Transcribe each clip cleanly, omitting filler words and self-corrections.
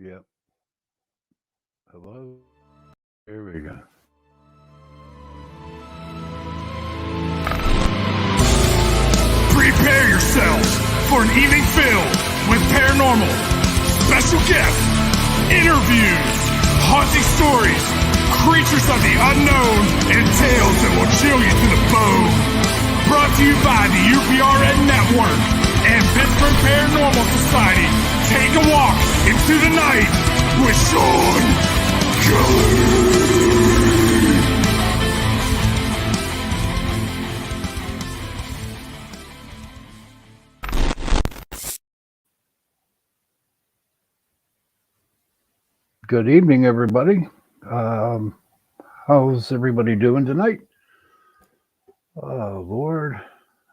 Yep. Hello. Here we go. Prepare yourselves for an evening filled with paranormal, special guests, interviews, haunting stories, creatures of the unknown, and tales that will chill you to the bone. Brought to you by the UPRN Network and Pittsburgh Paranormal Society. Take a walk into the night with Shawn Kelly. Good evening, everybody. Um, how's everybody doing tonight? Oh, Lord,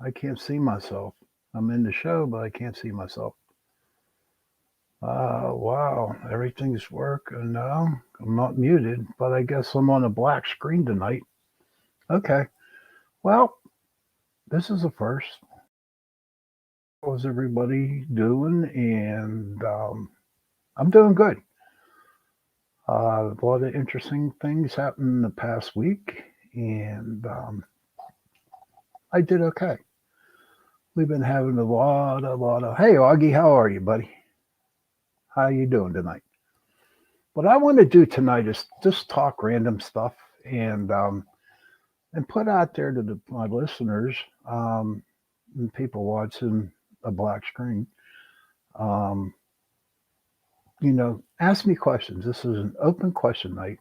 I can't see myself. I'm in the show, but I can't see myself. Wow, everything's working now. I'm not muted, but I guess I'm on a black screen tonight. Okay, well, this is a first. How's everybody doing? And I'm doing good. A lot of interesting things happened in the past week, and I did okay. We've been having a lot of. Hey, Augie, how are you, buddy? How you doing tonight? What I want to do tonight is just talk random stuff and put out there to my listeners and people watching a black screen. Um, ask me questions. This is an open question night,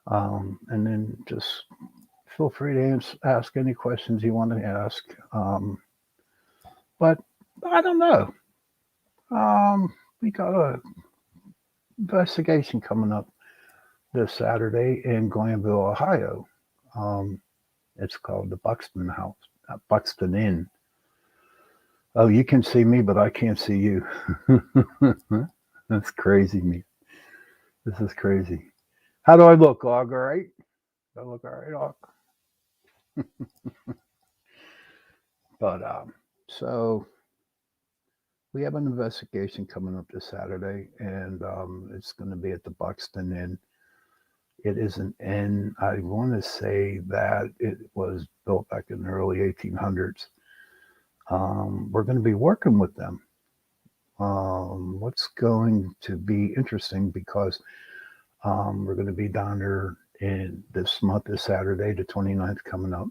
and then just feel free to ask any questions you want to ask. But I don't know. We got a investigation coming up this Saturday in Glanville, Ohio. Um, it's called the Buxton House, Buxton Inn. Oh, you can see me, but I can't see you. That's crazy, me. This is crazy. How do I look, Og? All right? Do I look all right, Og? But so we have an investigation coming up this Saturday, and it's going to be at the Buxton Inn. It is an inn. I want to say that it was built back in the early 1800s. We're going to be working with them. What's going to be interesting because we're going to be down there in this month, this Saturday, the 29th coming up,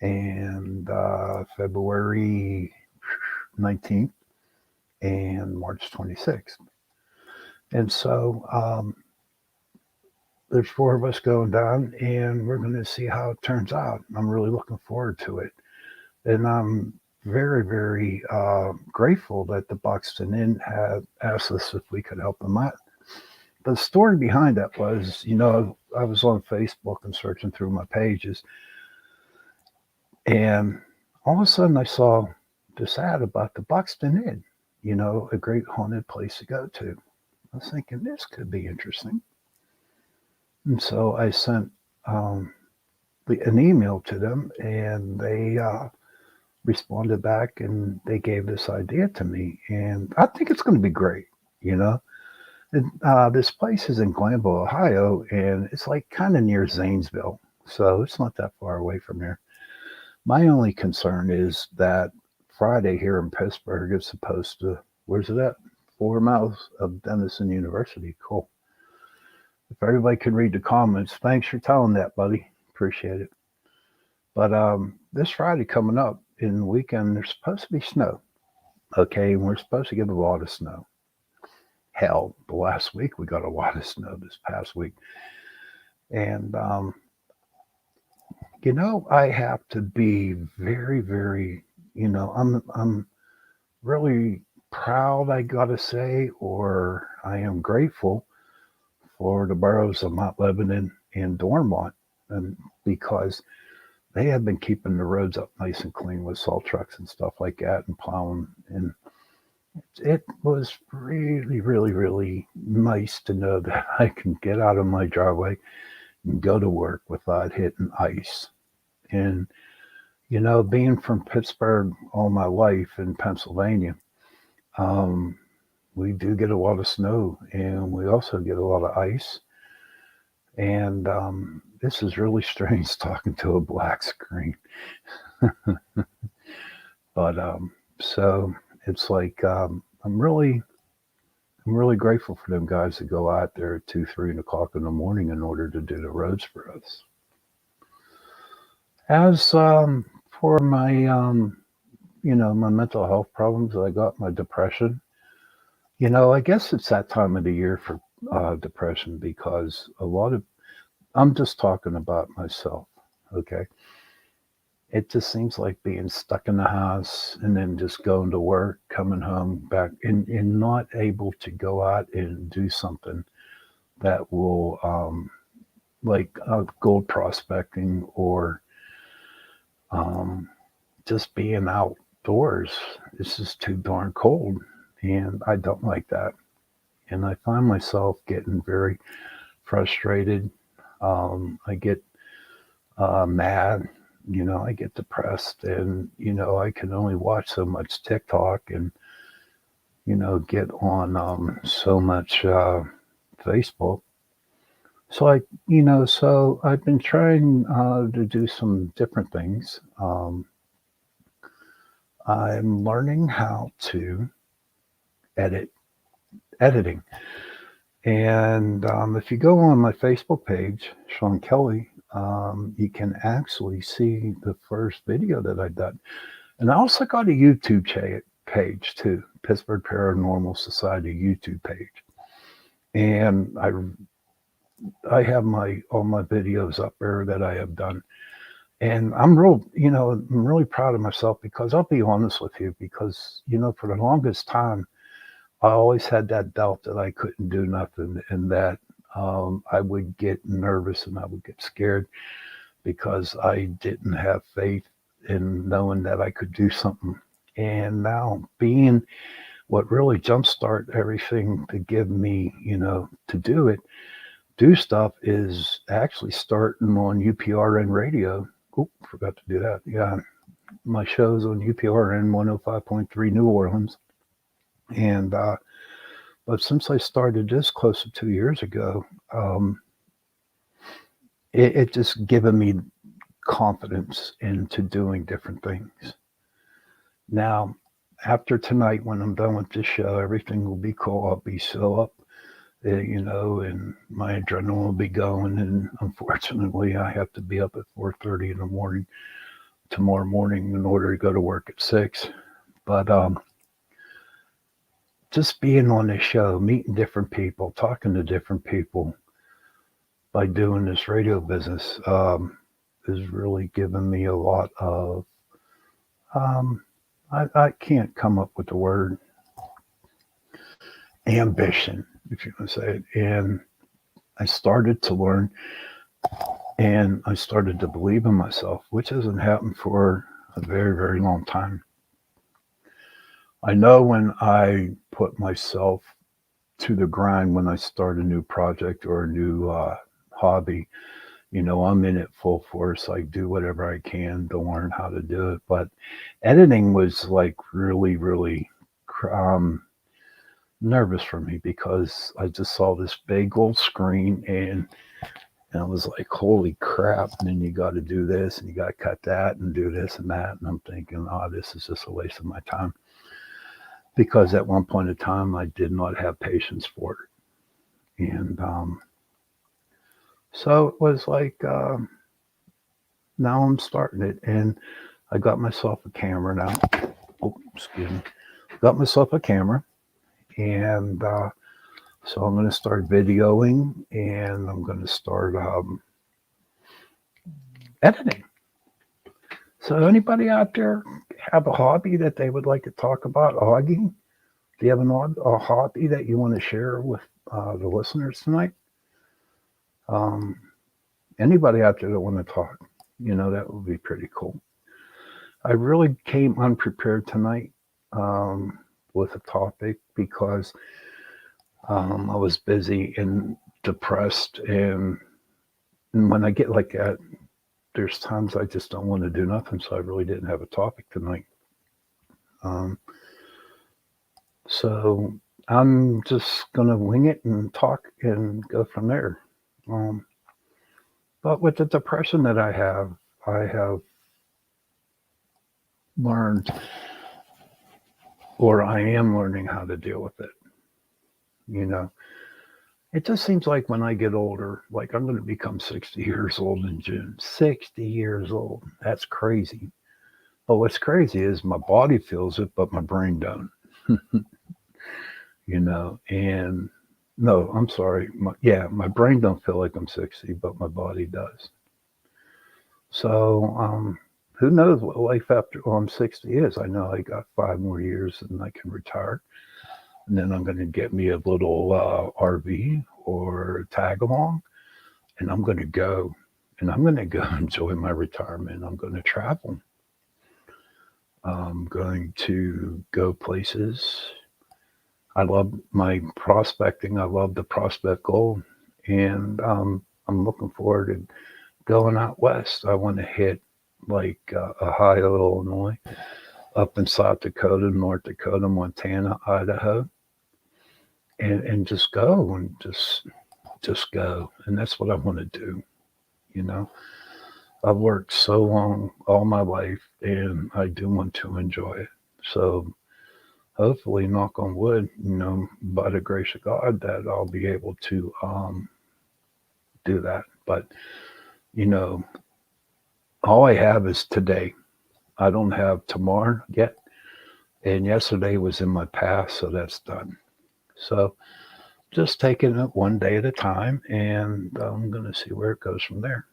and February 19th and March 26th. And so there's four of us going down, and we're going to see how it turns out. I'm really looking forward to it. And I'm very, very grateful that the Buxton Inn had asked us if we could help them out. The story behind that was, I was on Facebook and searching through my pages, and all of a sudden I saw this ad about the Buxton Inn, a great haunted place to go to. I was thinking this could be interesting. And so I sent an email to them, and they responded back and they gave this idea to me. And I think it's going to be great, you know. And, this place is in Glanville, Ohio, and it's like kind of near Zanesville. So it's not that far away from here. My only concern is that Friday here in Pittsburgh is supposed to, where's it at? 4 miles of Denison University. Cool. If everybody could read the comments, thanks for telling that, buddy. Appreciate it. But this Friday coming up in the weekend, there's supposed to be snow. Okay, and we're supposed to get a lot of snow. Hell, the last week we got a lot of snow this past week. And I have to be very, very, I'm really proud, I gotta say, or I am grateful for the boroughs of Mount Lebanon and Dormont, and because they have been keeping the roads up nice and clean with salt trucks and stuff like that and plowing. And it was really, really, really nice to know that I can get out of my driveway and go to work without hitting ice. And, being from Pittsburgh all my life in Pennsylvania, um, we do get a lot of snow, and we also get a lot of ice. And this is really strange talking to a black screen. But so it's like I'm really grateful for them guys that go out there at 2, 3 o'clock in the morning in order to do the roads for us. As for my my mental health problems, I got my depression. I guess it's that time of the year for depression because I'm just talking about myself. Okay. It just seems like being stuck in the house and then just going to work, coming home, back, and not able to go out and do something that will, like gold prospecting or um, just being outdoors. It's just too darn cold, and I don't like that. And I find myself getting very frustrated. I get mad. I get depressed, and I can only watch so much TikTok and get on so much Facebook. So I've been trying to do some different things. I'm learning how to edit editing, and if you go on my Facebook page, Shawn Kelly, you can actually see the first video that I done. And I also got a YouTube page too, Pittsburgh Paranormal Society YouTube page. And I have all my videos up there that I have done. And I'm really proud of myself because I'll be honest with you, because, for the longest time, I always had that doubt that I couldn't do nothing and that I would get nervous and I would get scared because I didn't have faith in knowing that I could do something. And now being what really jumpstart everything to give me, to do stuff is actually starting on UPRN radio. Oop, forgot to do that. Yeah, my show's on UPRN 105.3 New Orleans. And, but since I started this close to 2 years ago, it just given me confidence into doing different things. Now, after tonight, when I'm done with this show, everything will be cool. I'll be so up, and my adrenaline will be going. And unfortunately, I have to be up at 4:30 in the morning tomorrow morning in order to go to work at 6. But just being on this show, meeting different people, talking to different people by doing this radio business is really given me a lot of, I can't come up with the word, ambition, if you want to say it. And I started to learn and I started to believe in myself, which hasn't happened for a very, very long time. I know when I put myself to the grind, when I start a new project or a new hobby, I'm in it full force. I do whatever I can to learn how to do it. But editing was like really, really nervous for me because I just saw this big old screen and I was like, holy crap. And then you got to do this and you got to cut that and do this and that. And I'm thinking, oh, this is just a waste of my time. Because at one point in time, I did not have patience for it. And so it was like, now I'm starting it. And I got myself a camera now. Oh, excuse me. Got myself a camera. And so I'm going to start videoing and I'm going to start editing. So anybody out there have a hobby that they would like to talk about? Augie, do you have a hobby that you want to share with the listeners tonight? Anybody out there that want to talk, that would be pretty cool. I really came unprepared tonight with a topic because I was busy and depressed. And when I get like that, there's times I just don't want to do nothing. So I really didn't have a topic tonight. So I'm just going to wing it and talk and go from there. Um, but with the depression that I have learned, or I am learning how to deal with it. You know, it just seems like when I get older, like I'm going to become 60 years old in June. 60 years old. That's crazy. But what's crazy is my body feels it, but my brain don't. And no, I'm sorry. My brain don't feel like I'm 60, but my body does. So, who knows what life after I'm 60 is? I know I got 5 more years and I can retire. And then I'm going to get me a little RV or tag along, and I'm going to go. And I'm going to go enjoy my retirement. I'm going to travel. I'm going to go places. I love my prospecting. I love the prospect gold. And I'm looking forward to going out west. I want to hit like Ohio, Illinois, up in South Dakota, North Dakota, Montana, Idaho, and just go and just go. And that's what I want to do. You know, I've worked so long all my life, and I do want to enjoy it. So hopefully, knock on wood, by the grace of God, that I'll be able to do that. But you know, all I have is today. I don't have tomorrow yet, and yesterday was in my past, so that's done. So just taking it one day at a time, and I'm going to see where it goes from there.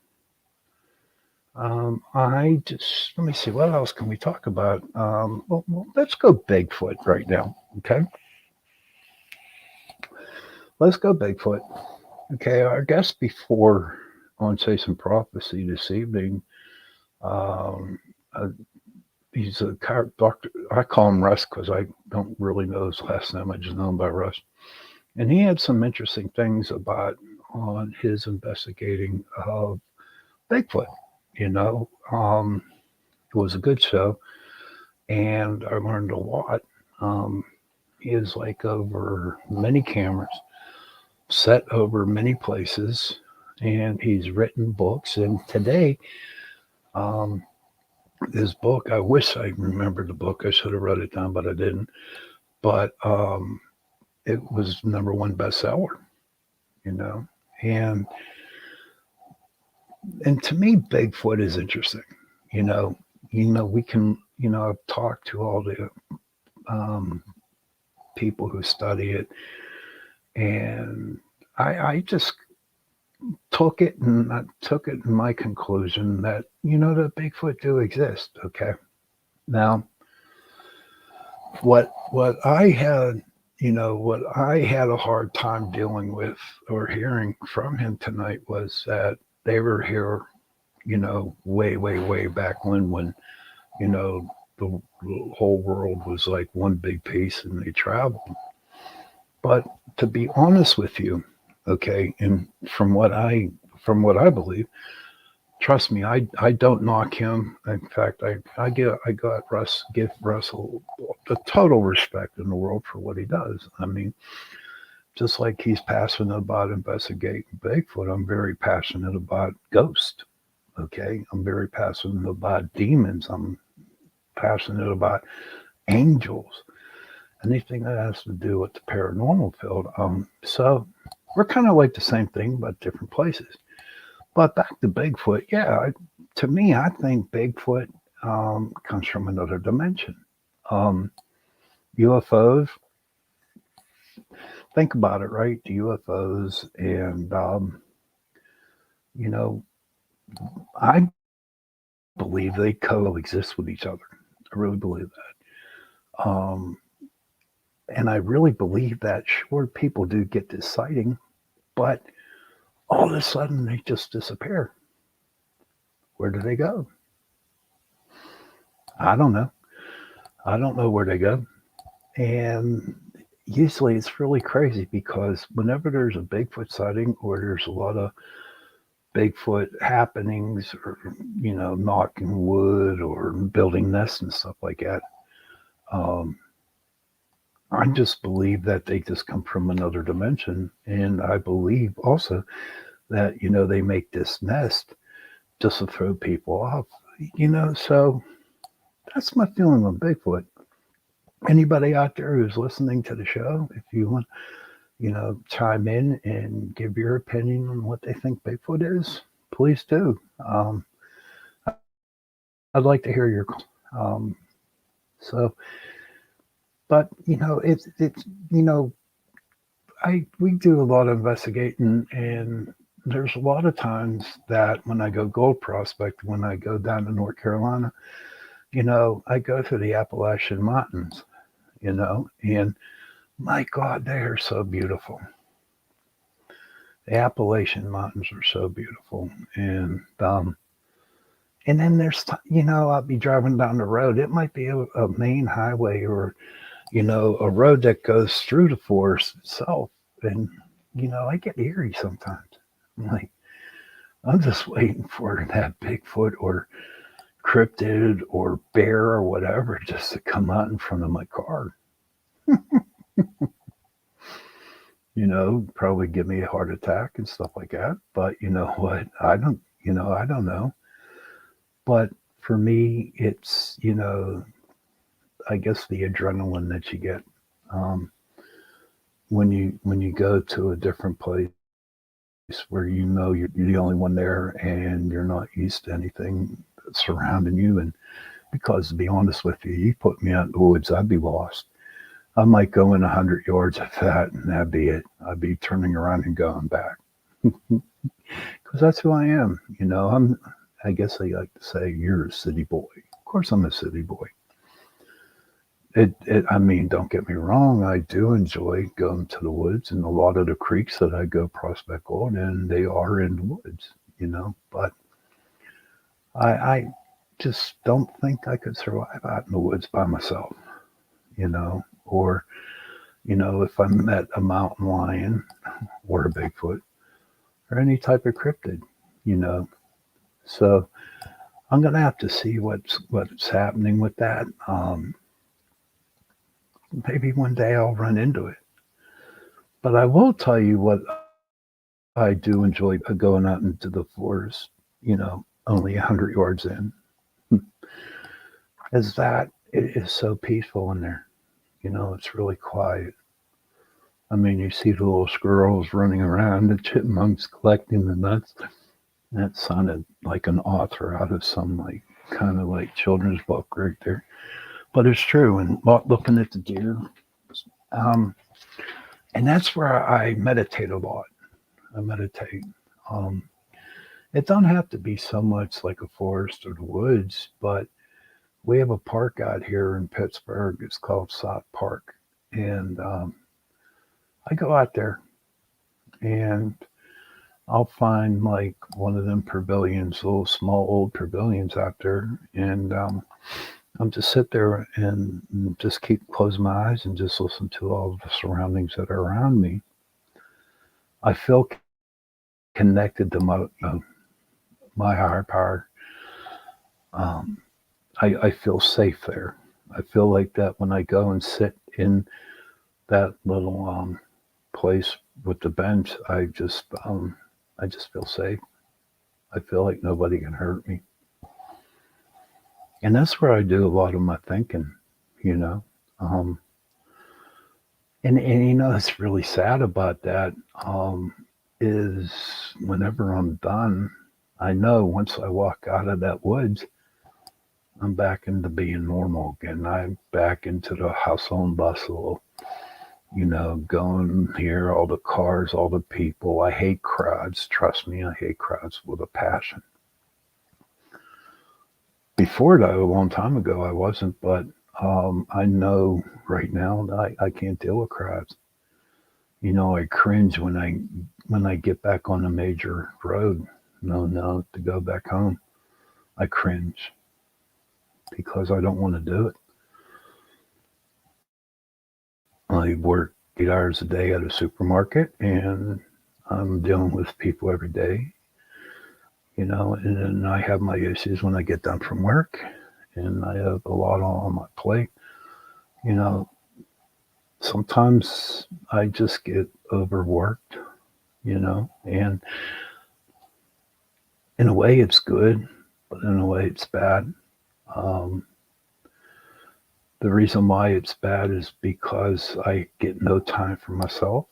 I just let me see what else can we talk about. Well, let's go Bigfoot right now. Okay, let's go Bigfoot. Okay, our guest before on Chase and Prophecy this evening, um, uh, he's a doctor. I call him Russ because I don't really know his last name. I just know him by Russ. And he had some interesting things about on his investigating of Bigfoot. You know, it was a good show, and I learned a lot. Um, he is like over many cameras, set over many places, and he's written books. And today, um, his book, I wish I remembered the book. I should have wrote it down, but I didn't. But it was #1 bestseller, you know. And and to me, Bigfoot is interesting. You know, we can. I've talked to all the um, people who study it, and I just took it in my conclusion that that Bigfoot do exist. Okay, now what I had what I had a hard time dealing with or hearing from him tonight was that they were here way back when the whole world was like one big piece and they traveled. But to be honest with you, okay, and from what I believe, trust me, I don't knock him. In fact, I got give Russell the total respect in the world for what he does. I mean, just like he's passionate about investigating Bigfoot, I'm very passionate about ghosts. Okay, I'm very passionate about demons. I'm passionate about angels. Anything that has to do with the paranormal field. So we're kind of like the same thing, but different places. But back to Bigfoot, yeah, to me, I think Bigfoot comes from another dimension. Um, UFOs, think about it, right? The UFOs, and you know, I believe they coexist with each other. I really believe that. And I really believe that, sure, people do get this sighting, but all of a sudden they just disappear. Where do they go? I don't know. I don't know where they go. And usually it's really crazy because whenever there's a Bigfoot sighting or there's a lot of Bigfoot happenings or, knocking wood or building nests and stuff like that, um, I just believe that they just come from another dimension. And I believe also that, they make this nest just to throw people off, so that's my feeling on Bigfoot. Anybody out there who's listening to the show, if you want, chime in and give your opinion on what they think Bigfoot is, please do. I'd like to hear your. Um, so, but I we do a lot of investigating, and there's a lot of times that when I go gold prospect, when I go down to North Carolina, I go through the Appalachian Mountains, and my God, they are so beautiful. The Appalachian Mountains are so beautiful, and then I'll be driving down the road. It might be a main highway or a road that goes through the forest itself, and I get eerie sometimes. I'm like, I'm just waiting for that Bigfoot or cryptid or bear or whatever just to come out in front of my car. Probably give me a heart attack and stuff like that. But you know what? I don't know. But for me, it's, I guess the adrenaline that you get when you go to a different place where you're the only one there and you're not used to anything surrounding you. And because to be honest with you put me out in the woods, I'd be lost. I might go in 100 yards of that, and that'd be it. I'd be turning around and going back because that's who I am. I guess I like to say you're a city boy. Of course, I'm a city boy. I mean, don't get me wrong. I do enjoy going to the woods, and a lot of the creeks that I go prospect on, and they are in the woods, But I just don't think I could survive out in the woods by myself, or if I met a mountain lion or a Bigfoot or any type of cryptid, you know. So I'm gonna have to see what's happening with that. Maybe one day I'll run into it. But I will tell you what I do enjoy going out into the forest, only 100 yards in, is that it is so peaceful in there. It's really quiet. I mean, you see the little squirrels running around, the chipmunks collecting the nuts. That sounded like an author out of some kind of children's book right there. But it's true. And looking at the deer, um, and that's where I meditate a lot. I meditate. Um, it don't have to be so much like a forest or the woods, but we have a park out here in Pittsburgh. It's called South Park, and I go out there and I'll find one of them pavilions, little small old pavilions out there, and I'll just sit there and just keep close my eyes and just listen to all the surroundings that are around me. I feel connected to my higher power. Um, I feel safe there. I feel like that when I go and sit in that little place with the bench. I just feel safe. I feel like nobody can hurt me, and that's where I do a lot of my thinking. You know, um, and it's really sad about that. Is whenever I'm done, I know once I walk out of that woods, I'm back into being normal again. I'm back into the hustle and bustle, going here, all the cars, all the people. I hate crowds. Trust me, I hate crowds with a passion. Before that, a long time ago, I wasn't, but I know right now that I can't deal with crowds. I cringe when I get back on a major road. No, to go back home, I cringe because I don't want to do it. I work 8 hours a day at a supermarket, and I'm dealing with people every day, and then I have my issues when I get done from work, and I have a lot on my plate, you know. sometimes I just get overworked, and in a way it's good, but in a way it's bad. Um, the reason why it's bad is because I get no time for myself.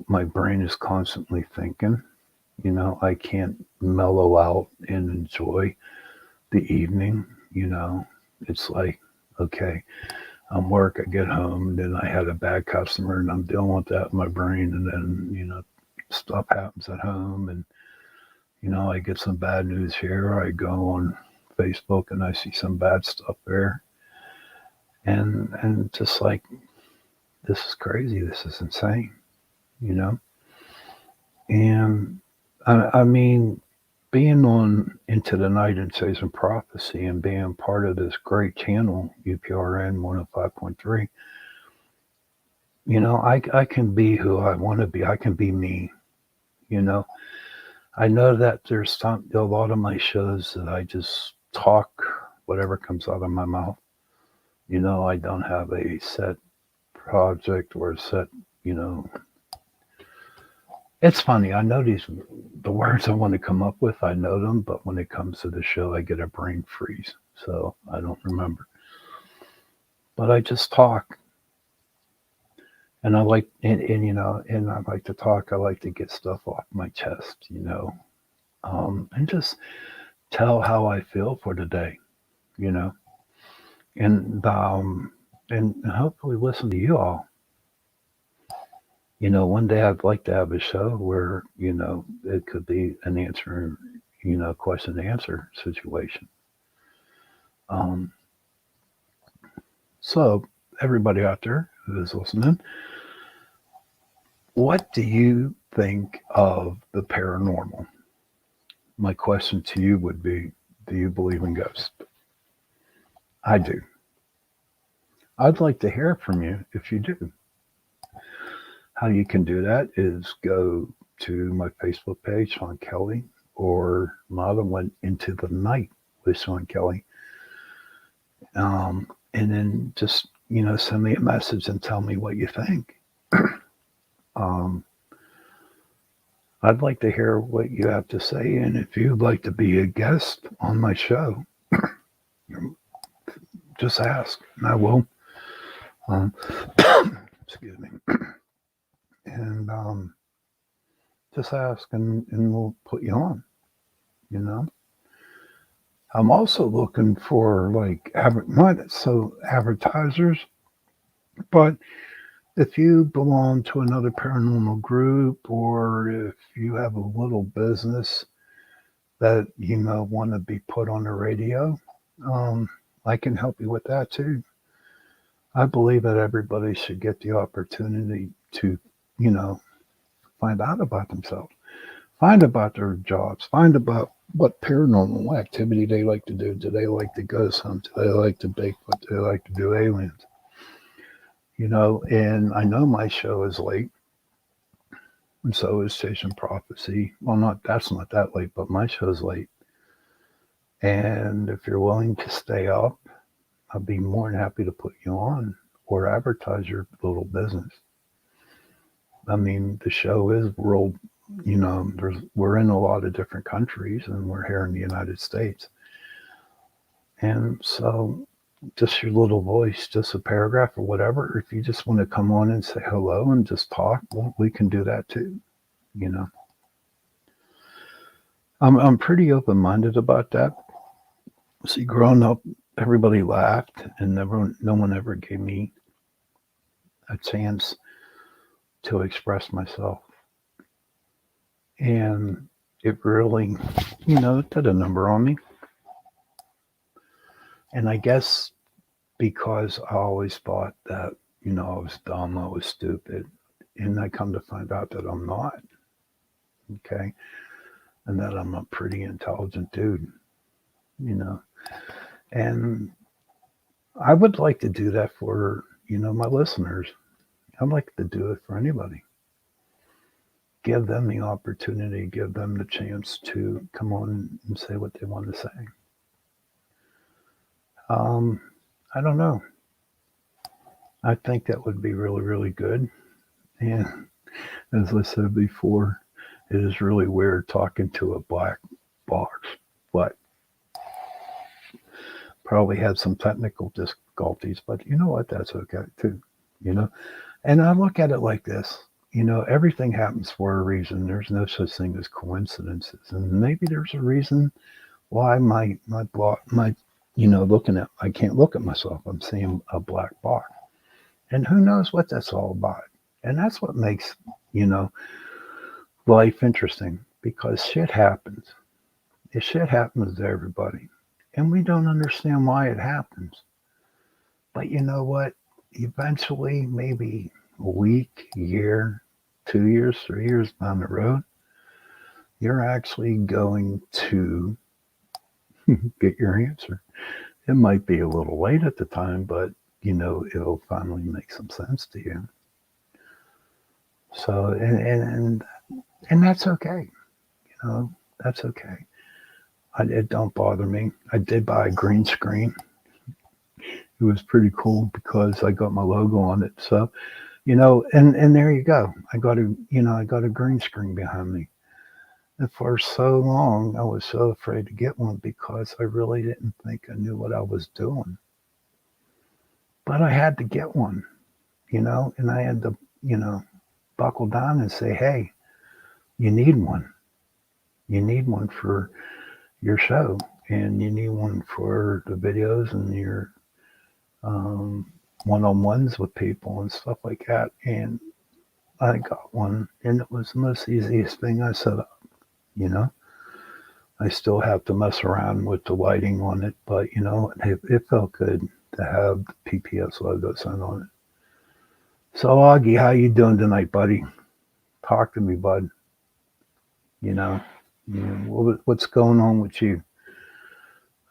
My brain is constantly thinking. I can't mellow out and enjoy the evening. It's like, okay, I'm work, I get home, then I had a bad customer and I'm dealing with that in my brain. And then, stuff happens at home and, I get some bad news here. I go on Facebook and I see some bad stuff there. And just like, this is crazy. This is insane, you know? And I mean, being on Into the Night and Season Prophecy and being part of this great channel, UPRN 105.3, I can be who I want to be. I can be me, you know. I know that there's a lot of my shows that I just talk whatever comes out of my mouth. I don't have a set project or a set, you know. It's funny. I know the words I want to come up with, I know them, but when it comes to the show, I get a brain freeze. So I don't remember. But I just talk. And I like, and I like to talk. I like to get stuff off my chest, and just tell how I feel for the day, you know, and, and hopefully listen to you all. One day I'd like to have a show where, it could be an answer, question and answer situation. Um, so everybody out there who is listening, what do you think of the paranormal? My question to you would be, do you believe in ghosts? I do. I'd like to hear from you if you do. How you can do that is go to my Facebook page, Shawn Kelly, or my other one, Into the Night with Shawn Kelly. And then just, send me a message and tell me what you think. um, I'd like to hear what you have to say. And if you'd like to be a guest on my show, just ask and I will. Um, excuse me. And just ask and we'll put you on, you know. I'm also looking for like not so advertisers, but if you belong to another paranormal group or if you have a little business that want to be put on the radio, um, I can help you with that too. I believe that everybody should get the opportunity to, find out about themselves, find about their jobs, find about what paranormal activity they like to do. Do they like to ghost hunt? Do they like to Bigfoot? Do they like to do aliens? And I know my show is late, and so is Station Prophecy. Well, that's not that late, but my show's late. And if you're willing to stay up, I'd be more than happy to put you on or advertise your little business. I mean, the show is world, we're in a lot of different countries and we're here in the United States. And so just your little voice, just a paragraph or whatever, if you just want to come on and say hello and just talk, well, we can do that too, you know. I'm pretty open-minded about that. See, growing up, everybody laughed and no one ever gave me a chance to express myself. And it really, it did a number on me. And I guess because I always thought that, I was dumb, I was stupid. And I come to find out that I'm not. Okay. And that I'm a pretty intelligent dude, And I would like to do that for, my listeners. I'd like to do it for anybody. Give them the opportunity, give them the chance to come on and say what they want to say. I don't know. I think that would be really, really good. And as I said before, it is really weird talking to a black box, but probably had some technical difficulties. But you know what? That's okay too. You know, and I look at it like this. Everything happens for a reason. There's no such thing as coincidences, and maybe there's a reason why my block my looking at I can't look at myself. I'm seeing a black box, and who knows what that's all about. And that's what makes you know life interesting because shit happens. Shit happens to everybody, and we don't understand why it happens. But you know what? Eventually, maybe a week, year, 2 years, 3 years down the road, you're actually going to get your answer. It might be a little late at the time, but it'll finally make some sense to you. So, and that's okay. You know, that's okay. It don't bother me. I did buy a green screen. It was pretty cool because I got my logo on it. So, and there you go. I got a green screen behind me. And for so long, I was so afraid to get one because I really didn't think I knew what I was doing. But I had to get one, and I had to, you know, buckle down and say, hey, you need one. You need one for your show, and you need one for the videos and your um, one-on-ones with people and stuff like that. And I got one, and it was the most easiest thing I set up. You know, I still have to mess around with the lighting on it, but it felt good to have the PPS logo sign on it. So Augie, how you doing tonight, buddy? Talk to me, bud. You know, what's going on with you?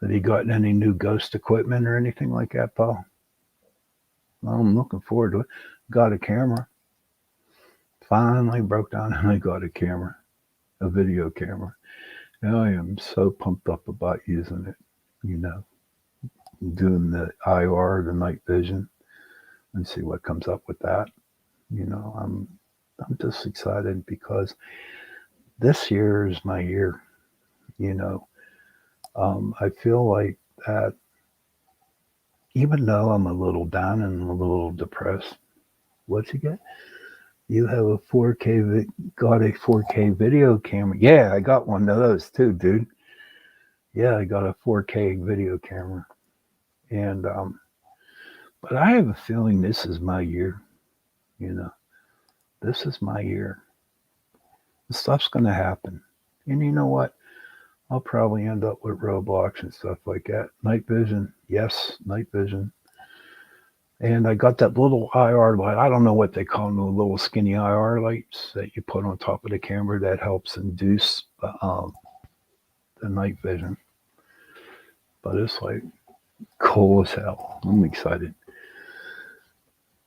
Have you gotten any new ghost equipment or anything like that, Paul? Well, I'm looking forward to it. Got a camera. Finally broke down and I got a camera, a video camera. And I am so pumped up about using it. You know, doing the IR, the night vision, and see what comes up with that. I'm just excited because this year is my year. You know, I feel like that even though I'm a little down and a little depressed, what you get? You have a 4K, got a 4K video camera. Yeah, I got one of those too, dude. Yeah, I got a 4K video camera. And, but I have a feeling this is my year. You know, this is my year. The stuff's going to happen. And you know what? I'll probably end up with Roblox and stuff like that. Night vision. Yes, night vision. And I got that little IR light. I don't know what they call them, the little skinny IR lights that you put on top of the camera that helps induce the night vision. But it's like cool as hell. I'm excited.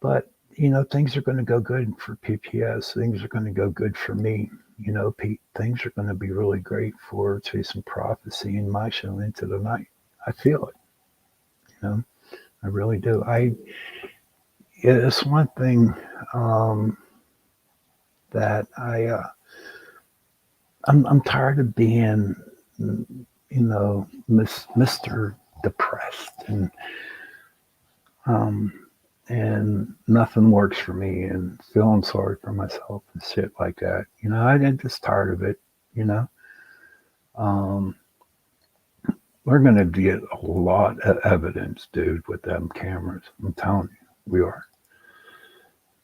But, things are going to go good for PPS. Things are going to go good for me. Pete, things are going to be really great for Chasing Prophecy and my show Into the Night. I feel it. I really do. It's one thing that I'm tired of being, Mr. Depressed um, and nothing works for me and feeling sorry for myself and shit like that. I'm just tired of it. You know, um, we're gonna get a lot of evidence, dude, with them cameras. I'm telling you, we are.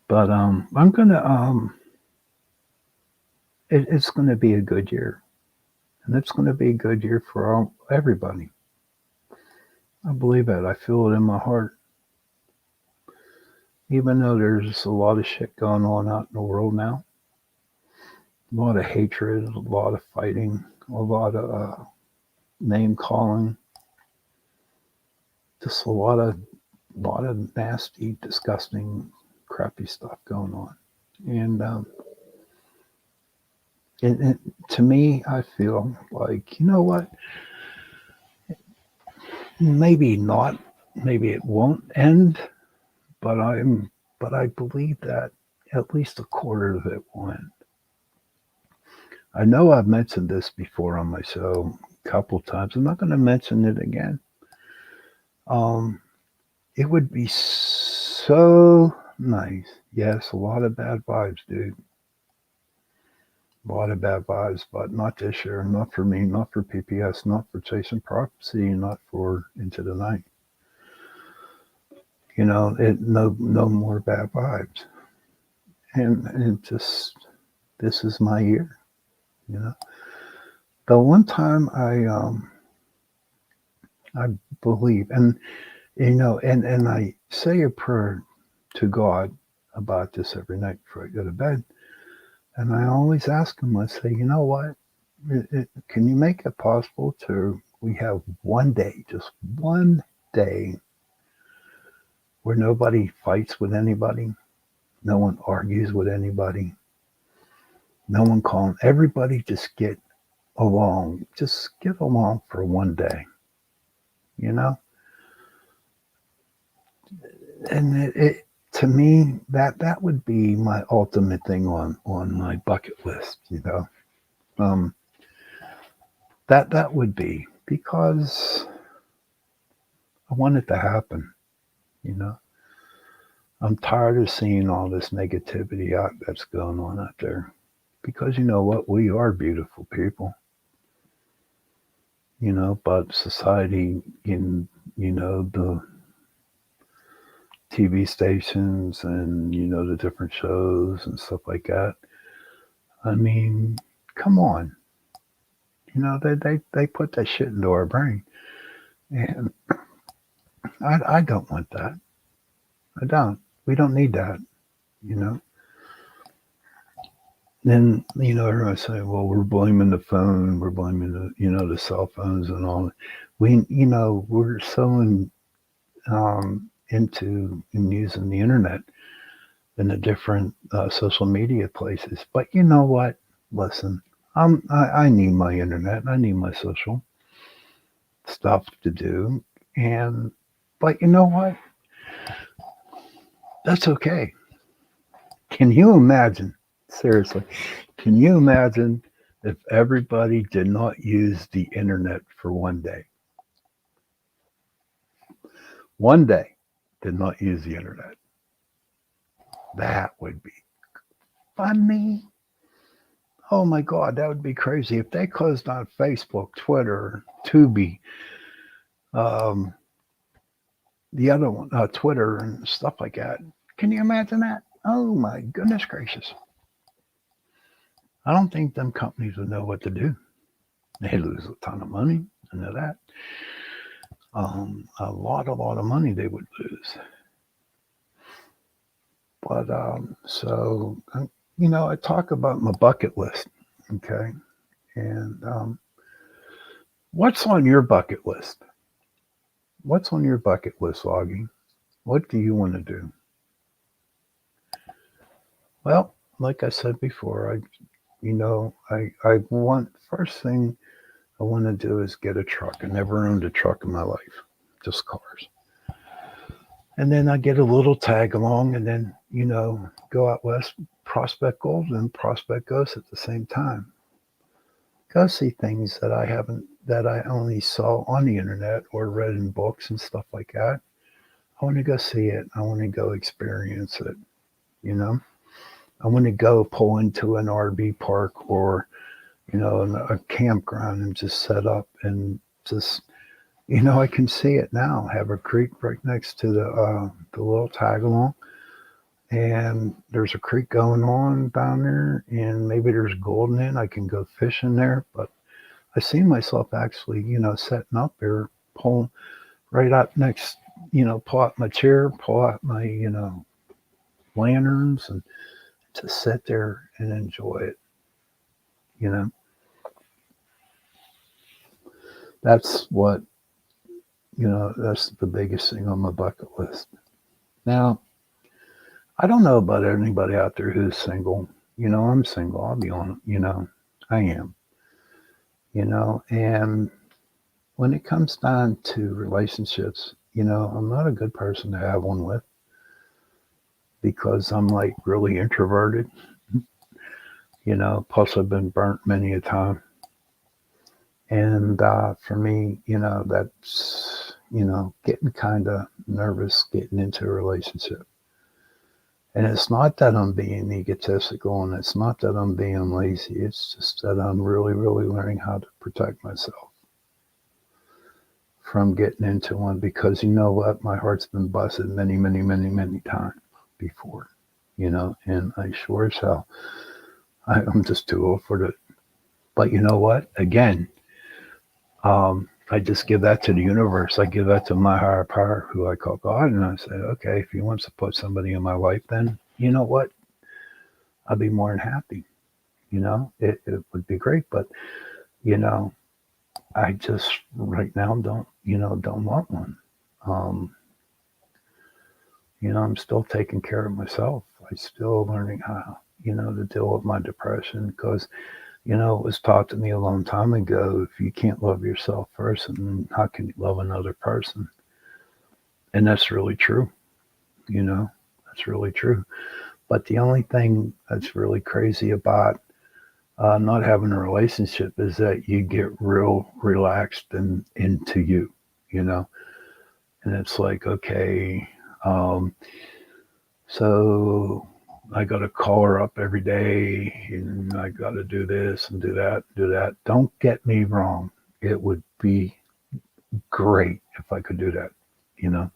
But I'm gonna it's gonna be a good year, and it's gonna be a good year for everybody. I believe it. I feel it in my heart. Even though there's a lot of shit going on out in the world now, a lot of hatred, a lot of fighting, a lot of name calling, just a lot of nasty, disgusting, crappy stuff going on. And to me, I feel like what? Maybe not. Maybe it won't end. but I believe that at least a quarter of it will end. I know I've mentioned this before on my show a couple times. I'm not going to mention it again. Um, it would be so nice. Yes, a lot of bad vibes, dude. A lot of bad vibes, but not this year. Not for me. Not for PPS. Not for Chasing Prophecy. Not for Into the Night. No more bad vibes. And just this is my year. You know, the one time I believe, and I say a prayer to God about this every night before I go to bed. And I always ask him, I say, you know what? Can you make it possible to we have one day, just one day, where nobody fights with anybody, no one argues with anybody, no one calling, everybody just get along for one day, you know? And to me, that would be my ultimate thing on my bucket list, Um, that would be because I want it to happen, you know. I'm tired of seeing all this negativity that's going on out there. Because you know what? We are beautiful people, but society in, the TV stations and, the different shows and stuff like that. I mean, come on. They put that shit into our brain. And I don't want that. I don't. We don't need that, you know. Then, everyone say, well, we're blaming the phone, we're blaming the cell phones and all. We're so into in using the internet and the different social media places. But you know what? Listen, I need my internet. I need my social stuff to do. And, but you know what? That's okay. Can you imagine? Seriously, can you imagine if everybody did not use the internet for one day? One day did not use the internet. That would be funny. Oh my God, that would be crazy. If they closed on Facebook, Twitter, Tubi, um, the other one, Twitter and stuff like that. Can you imagine that? Oh my goodness gracious. I don't think them companies would know what to do. They lose a ton of money. I know that. A lot of money they would lose. But I talk about my bucket list, okay? And what's on your bucket list? What's on your bucket list, Augie? What do you want to do? Well, like I said before, I want first thing I want to do is get a truck. I never owned a truck in my life, just cars. And then I get a little tag along, and then go out west, prospect gold and prospect ghosts at the same time. Go see things that I only saw on the internet or read in books and stuff like that. I want to go see it. I want to go experience it. You know, I want to go pull into an RV park or a campground and just set up and just I can see it now. Have a creek right next to the little tag along, and there's a creek going on down there, and maybe there's gold in it. I can go fishing there, but I see myself actually, setting up there, pulling right up next, pull out my chair, pull out my, lanterns, and just sit there and enjoy it. You know, that's what, that's the biggest thing on my bucket list. Now, I don't know about anybody out there who's single. I'm single. I'll be honest. I am. And when it comes down to relationships, I'm not a good person to have one with. because I'm like really introverted, plus I've been burnt many a time. And for me, that's, getting kind of nervous getting into a relationship. And it's not that I'm being egotistical and it's not that I'm being lazy. It's just that I'm really, really learning how to protect myself from getting into one because you know what? My heart's been busted many, many, many, many times before, and I sure as hell, I'm just too old for it. But you know what? Again, I just give that to the universe. I give that to my higher power, who I call God, and I say, okay, if He wants to put somebody in my life, then you know what? I'd be more than happy. It would be great, but you know, I just right now don't want one. Um, I'm still taking care of myself. I'm still learning how, to deal with my depression because, it was taught to me a long time ago. If you can't love yourself first, then how can you love another person? And that's really true. That's really true. But the only thing that's really crazy about not having a relationship is that you get real relaxed and into you, you know, and it's like, okay, um, so I got to call her up every day and I got to do this and do that, do that. Don't get me wrong. It would be great if I could do that, you know,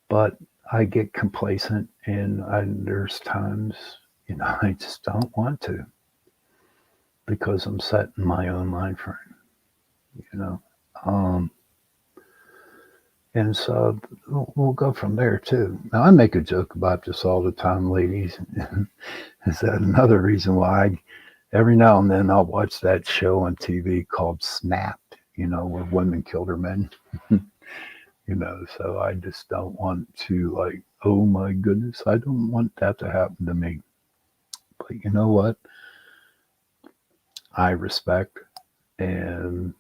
but I get complacent and there's times, I just don't want to because I'm set in my own mind frame, you know. Um, and so we'll go from there too. Now I make a joke about this all the time, ladies. Is that another reason why every now and then I'll watch that show on TV called Snapped, where women kill their men, so I just don't want to like, oh my goodness, I don't want that to happen to me. But you know what? I respect and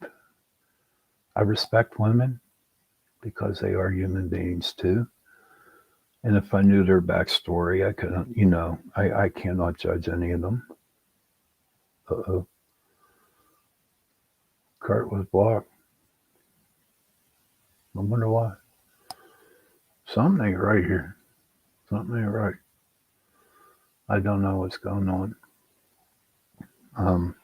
I respect women because they are human beings too. And if I knew their backstory, I couldn't, I cannot judge any of them. Uh-oh. Cart was blocked. I wonder why. Something ain't right here. Something ain't right. I don't know what's going on. Um,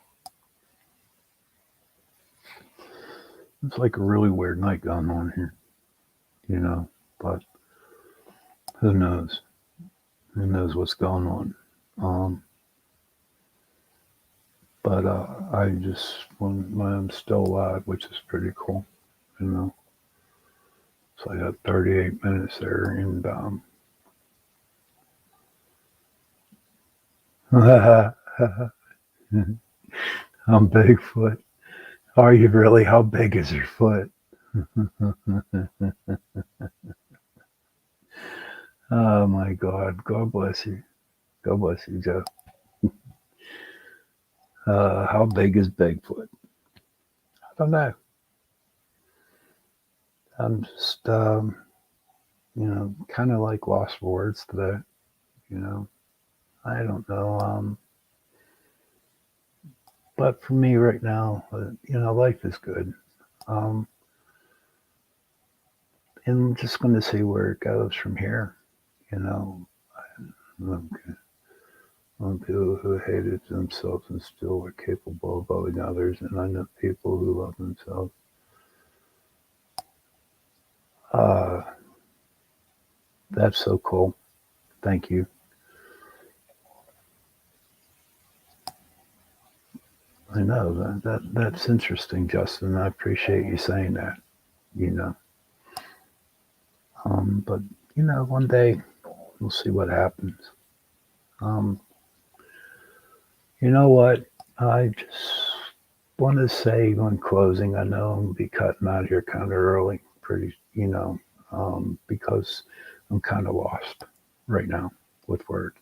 it's like a really weird night going on here, but who knows? Who knows what's going on? Um, but I just, when I'm still alive, which is pretty cool, you know. So I got 38 minutes there, and I'm Bigfoot. Are you really? How big is your foot? Oh my God. God bless you. God bless you, Joe. How big is Bigfoot? I don't know. I'm just, kind of like lost for words today. You know, I don't know. But for me right now, life is good. Um, and I'm just going to see where it goes from here. You know, okay. People who hated themselves and still were capable of loving others, and I know people who love themselves. Uh, that's so cool. Thank you. I know that's interesting, Justin. I appreciate you saying that. You know, but one day we'll see what happens. Um, you know what? I just want to say on closing. I know I'm gonna be cutting out here kind of early, pretty, because I'm kind of lost right now with work,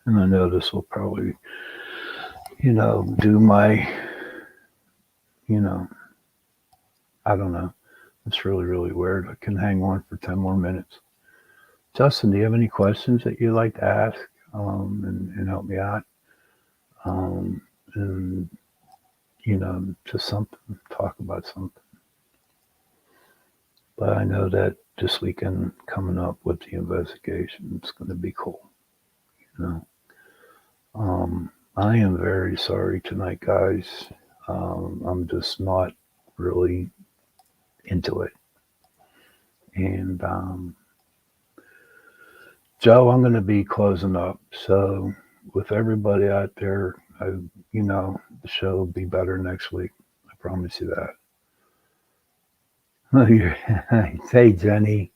and I know this will probably, do my, you know, I don't know. It's really, really weird. I can hang on for 10 more minutes. Justin, do you have any questions that you'd like to ask and help me out? And just something, talk about something. But I know that this weekend coming up with the investigation, it's going to be cool. You know, I am very sorry tonight, guys. I'm just not really into it. And Joe, I'm going to be closing up. So with everybody out there, the show will be better next week. I promise you that. Hey, Jenny.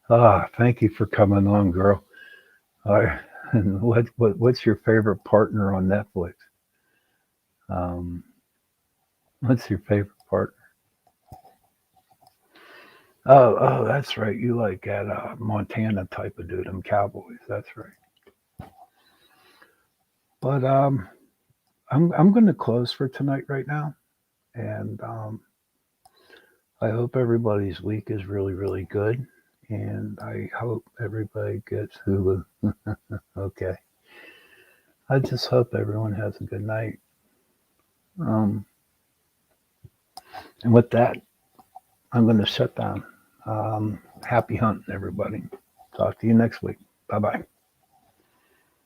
Thank you for coming on, girl. And what's your favorite partner on Netflix? Um, what's your favorite partner? Oh, that's right. You like that Montana type of dude, them cowboys. That's right. But I'm going to close for tonight right now, and I hope everybody's week is really really good, and I hope everybody gets Hulu. Okay. I just hope everyone has a good night. Um, and with that, I'm going to shut down. Happy hunting, everybody. Talk to you next week. Bye bye.